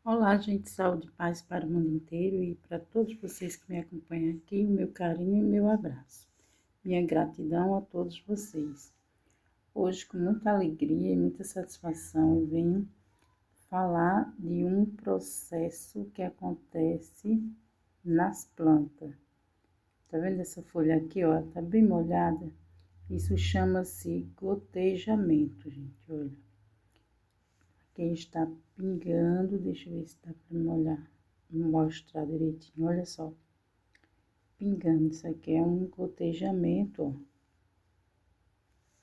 Olá, gente, saúde e paz para o mundo inteiro e para todos vocês que me acompanham aqui, o meu carinho e o meu abraço. Minha gratidão a todos vocês. Hoje, com muita alegria e muita satisfação, eu venho falar de um processo que acontece nas plantas. Tá vendo essa folha aqui, ó? Tá bem molhada. Isso chama-se gotejamento, gente, olha. Aqui está pingando, deixa eu ver se dá para mostrar direitinho, olha só. Pingando, isso aqui é um gotejamento, ó.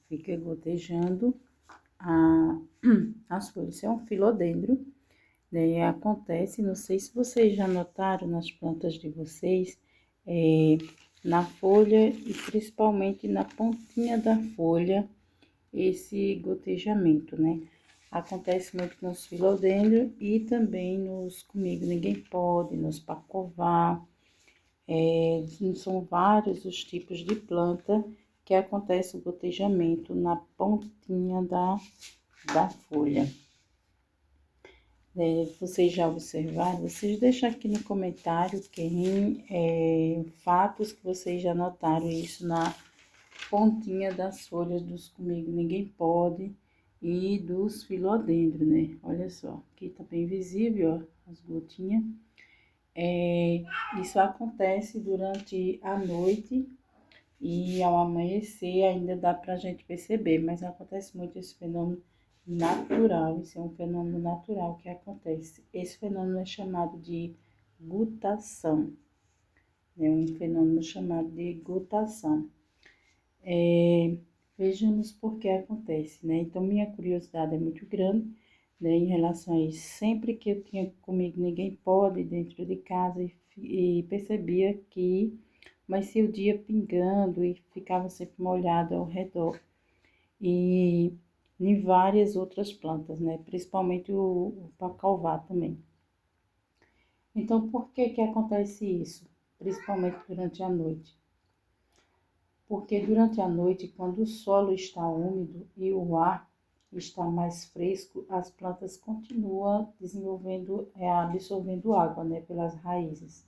Fica gotejando as folhas. Isso é um filodendro, daí acontece, não sei se vocês já notaram nas plantas de vocês, na folha e principalmente na pontinha da folha, esse gotejamento, né? Acontece muito nos filodendros e também nos comigo ninguém pode, nos pacovar. São vários os tipos de planta que acontece o gotejamento na pontinha da folha. Vocês já observaram? Vocês deixam aqui no comentário fatos que vocês já notaram isso na pontinha das folhas dos comigo ninguém pode e dos filodendros, né? Olha só, aqui tá bem visível, ó, as gotinhas. Isso acontece durante a noite e ao amanhecer ainda dá pra gente perceber, mas acontece muito esse fenômeno natural, isso é um fenômeno natural que acontece. Esse fenômeno é chamado de gutação, é um fenômeno chamado de gutação. Vejamos por que acontece, né? Então, minha curiosidade é muito grande, né, em relação a isso. Sempre que eu tinha comigo ninguém pode dentro de casa e percebia que amanhecia o dia pingando e ficava sempre molhado ao redor. E em várias outras plantas, né? Principalmente o pacalvá também. Então, por que que acontece isso? Principalmente durante a noite. Porque durante a noite, quando o solo está úmido e o ar está mais fresco, as plantas continuam absorvendo água, né, pelas raízes.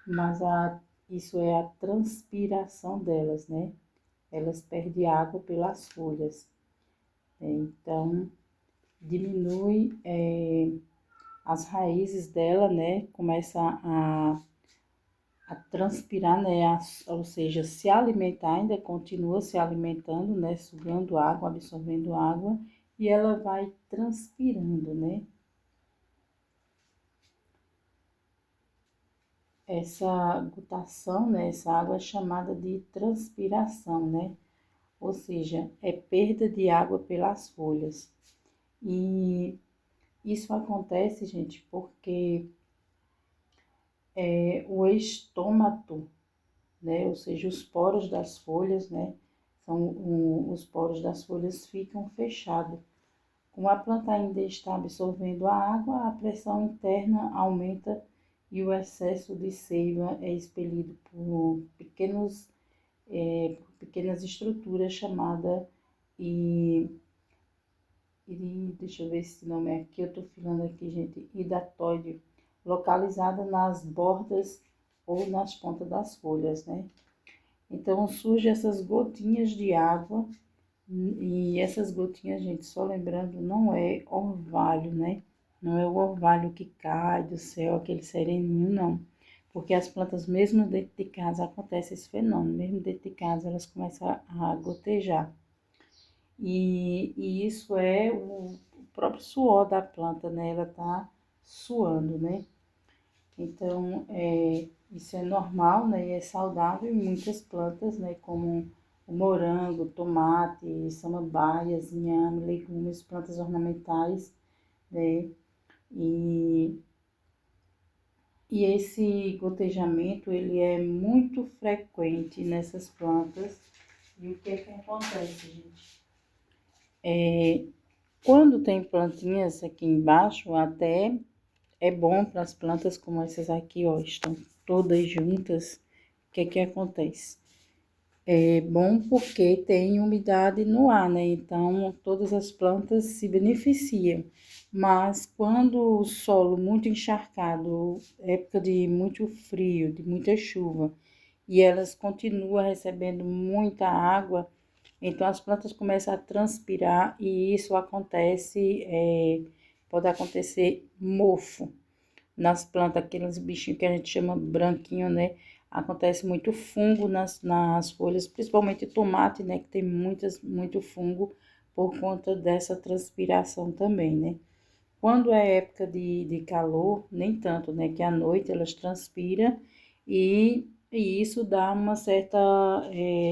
Mas isso é a transpiração delas, né? Elas perdem água pelas folhas. Então, diminui as raízes dela, né? Começa a transpirar, né? Ou seja, se alimentar, ainda continua se alimentando, né? Sugando água, absorvendo água, e ela vai transpirando, né? Essa gutação, né? Essa água é chamada de transpiração, né? Ou seja, é perda de água pelas folhas. E isso acontece, gente, porque o estômago, né? Ou seja, os poros das folhas, né? Os poros das folhas ficam fechados. Como a planta ainda está absorvendo a água, a pressão interna aumenta e o excesso de seiva é expelido por pequenas estruturas chamadas deixa eu ver esse nome aqui, eu tô falando aqui, gente, hidatóide, localizada nas bordas ou nas pontas das folhas, né? Então, surgem essas gotinhas de água, e essas gotinhas, gente, só lembrando, não é orvalho, né? Não é o orvalho que cai do céu, aquele sereninho, não. Porque as plantas, mesmo dentro de casa, acontece esse fenômeno. Mesmo dentro de casa, elas começam a gotejar. E isso é o próprio suor da planta, né? Ela tá suando, né? Então, isso é normal, né? E é saudável em muitas plantas, né? Como o morango, tomate, samambaias, inhame, legumes, plantas ornamentais, né? E, e esse gotejamento, ele é muito frequente nessas plantas. E o que é que acontece, gente? Quando tem plantinhas aqui embaixo, até é bom para as plantas como essas aqui, ó, estão todas juntas. O que é que acontece? É bom porque tem umidade no ar, né? Então, todas as plantas se beneficiam. Mas quando o solo muito encharcado, época de muito frio, de muita chuva, e elas continuam recebendo muita água, então as plantas começam a transpirar e isso acontece, pode acontecer mofo nas plantas, aqueles bichinhos que a gente chama branquinho, né? Acontece muito fungo nas folhas, principalmente tomate, né? Que tem muito fungo por conta dessa transpiração também, né? Quando é época de calor, nem tanto, né? Que à noite elas transpiram e isso dá uma certa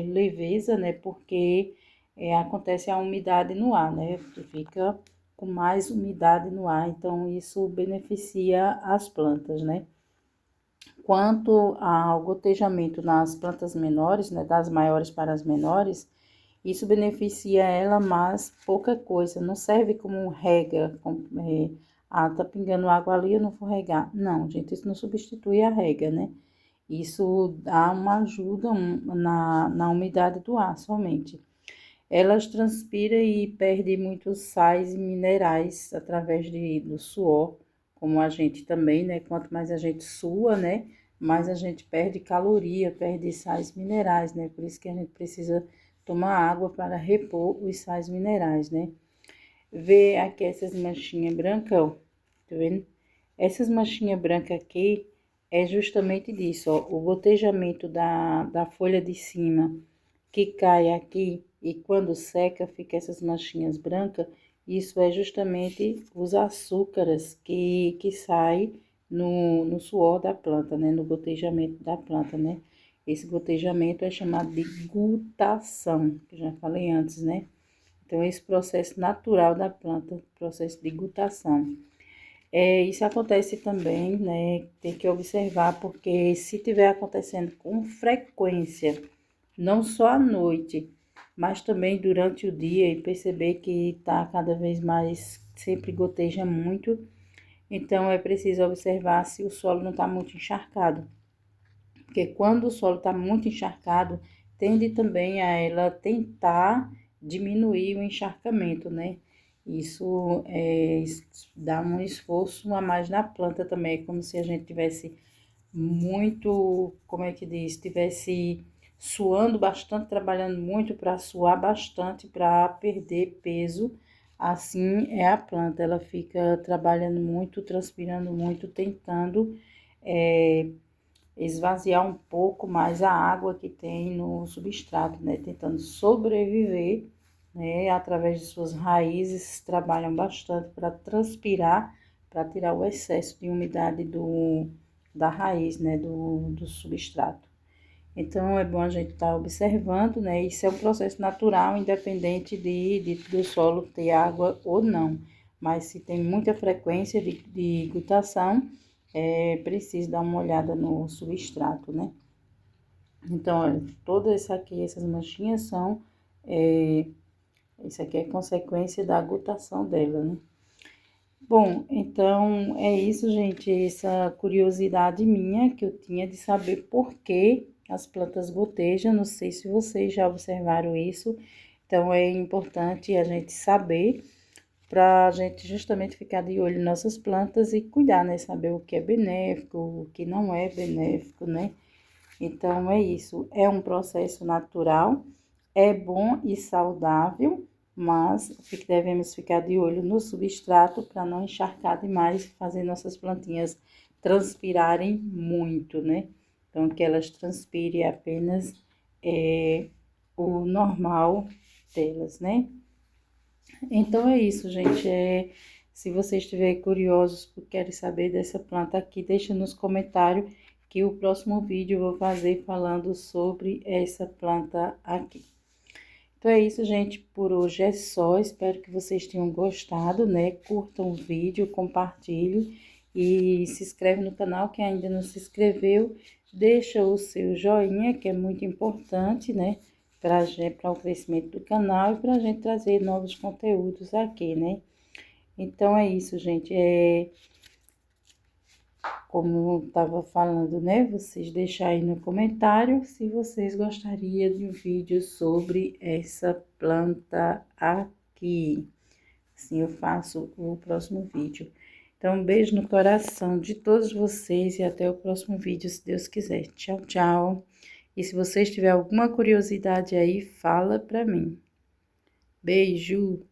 leveza, né? Porque acontece a umidade no ar, né? Fica com mais umidade no ar, então isso beneficia as plantas, né? Quanto ao gotejamento nas plantas menores, né, das maiores para as menores, isso beneficia ela, mas pouca coisa, não serve como rega, tá pingando água ali, eu não vou regar. Não, gente, isso não substitui a rega, né? Isso dá uma ajuda na umidade do ar somente. Elas transpiram e perdem muitos sais e minerais através do suor, como a gente também, né? Quanto mais a gente sua, né? Mais a gente perde caloria, perde sais minerais, né? Por isso que a gente precisa tomar água para repor os sais minerais, né? Vê aqui essas manchinhas brancas, ó, tá vendo? Essas manchinhas brancas aqui é justamente disso, ó, o gotejamento da folha de cima que cai aqui e quando seca fica essas manchinhas brancas, isso é justamente os açúcares que saem no suor da planta, né? No gotejamento da planta, né? Esse gotejamento é chamado de gutação, que eu já falei antes, né? Então, esse processo natural da planta, processo de gutação. Isso acontece também, né? Tem que observar, porque se tiver acontecendo com frequência, não só à noite, mas também durante o dia, e perceber que está cada vez mais, sempre goteja muito, então é preciso observar se o solo não está muito encharcado. Porque quando o solo está muito encharcado, tende também a ela tentar diminuir o encharcamento, né? Isso dá um esforço a mais na planta também, é como se a gente tivesse muito, como é que diz, tivesse suando bastante, trabalhando muito para suar bastante, para perder peso. Assim é a planta, ela fica trabalhando muito, transpirando muito, tentando esvaziar um pouco mais a água que tem no substrato, né? Tentando sobreviver, né? Através de suas raízes, trabalham bastante para transpirar, para tirar o excesso de umidade da raiz, né? Do substrato. Então, é bom a gente estar observando, né? Isso é um processo natural, independente do solo ter água ou não. Mas se tem muita frequência de gutação, é preciso dar uma olhada no substrato, né? Então, olha, todas essas manchinhas são, isso aqui é consequência da gutação dela, né? Bom, então é isso, gente, essa curiosidade minha que eu tinha de saber por que as plantas gotejam, não sei se vocês já observaram isso, então é importante a gente saber para a gente justamente ficar de olho em nossas plantas e cuidar, né? Saber o que é benéfico, o que não é benéfico, né? Então é isso, é um processo natural, é bom e saudável, mas devemos ficar de olho no substrato para não encharcar demais e fazer nossas plantinhas transpirarem muito, né? Então que elas transpirem apenas o normal delas, né? Então é isso, gente. Se vocês estiverem curiosos e querem saber dessa planta aqui, deixa nos comentários que o próximo vídeo eu vou fazer falando sobre essa planta aqui. Então é isso, gente. Por hoje é só. Espero que vocês tenham gostado, né? Curtam o vídeo, compartilhem e se inscreve no canal quem ainda não se inscreveu. Deixa o seu joinha, que é muito importante, né? Para o crescimento do canal e para a gente trazer novos conteúdos aqui, né? Então é isso, gente. como estava falando, né? Vocês deixarem aí no comentário se vocês gostariam de um vídeo sobre essa planta aqui. Assim eu faço o próximo vídeo. Então, um beijo no coração de todos vocês e até o próximo vídeo, se Deus quiser. Tchau, tchau. E se vocês tiverem alguma curiosidade aí, fala pra mim. Beijo!